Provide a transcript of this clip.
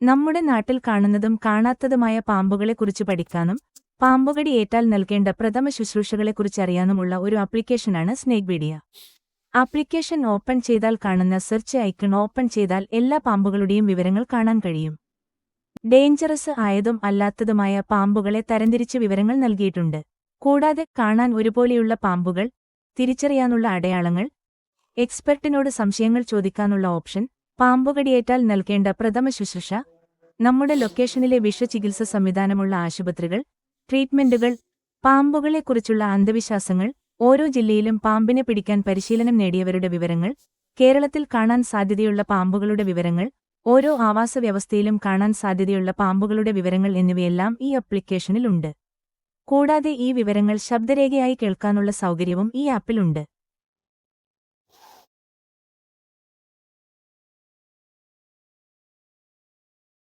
നമ്മുടെ നാട്ടിൽ കാണുന്നതും കാണാത്തതുമായ പാമ്പുകളെക്കുറിച്ച് പഠിക്കാനും പാമ്പുകടി ഏറ്റാൽ നൽകേണ്ട പ്രഥമ ശുശ്രൂഷകളെക്കുറിച്ചറിയാനുമുള്ള ഒരു ആപ്ലിക്കേഷനാണ് സ്നേക്പീഡിയ. ആപ്ലിക്കേഷൻ ഓപ്പൺ ചെയ്താൽ കാണുന്ന സെർച്ച് ഐക്കൺ ഓപ്പൺ ചെയ്താൽ എല്ലാ പാമ്പുകളുടെയും വിവരങ്ങൾ കാണാൻ കഴിയും. ഡേഞ്ചറസ് ആയതും അല്ലാത്തതുമായ പാമ്പുകളെ തരംതിരിച്ച് വിവരങ്ങൾ നൽകിയിട്ടുണ്ട്. കൂടാതെ കാണാൻ ഒരുപോലെയുള്ള പാമ്പുകൾ, തിരിച്ചറിയാനുള്ള അടയാളങ്ങൾ, എക്സ്പെർട്ടിനോട് സംശയങ്ങൾ ചോദിക്കാനുള്ള ഓപ്ഷൻ, പാമ്പുകടിയേറ്റാൽ നൽകേണ്ട പ്രഥമ ശുശ്രൂഷ, നമ്മുടെ ലൊക്കേഷനിലെ വിഷചികിത്സ സംവിധാനമുള്ള ആശുപത്രികൾ, ട്രീറ്റ്മെന്റുകൾ, പാമ്പുകളെക്കുറിച്ചുള്ള അന്ധവിശ്വാസങ്ങൾ, ഓരോ ജില്ലയിലും പാമ്പിനെ പിടിക്കാൻ പരിശീലനം നേടിയവരുടെ വിവരങ്ങൾ, കേരളത്തിൽ കാണാൻ സാധ്യതയുള്ള പാമ്പുകളുടെ വിവരങ്ങൾ, ഓരോ ആവാസ വ്യവസ്ഥയിലും കാണാൻ സാധ്യതയുള്ള പാമ്പുകളുടെ വിവരങ്ങൾ എന്നിവയെല്ലാം ഈ ആപ്ലിക്കേഷനിൽ ഉണ്ട്. കൂടാതെ ഈ വിവരങ്ങൾ ശബ്ദരേഖയായി കേൾക്കാനുള്ള സൗകര്യവും ഈ ആപ്പിൽ ഉണ്ട്.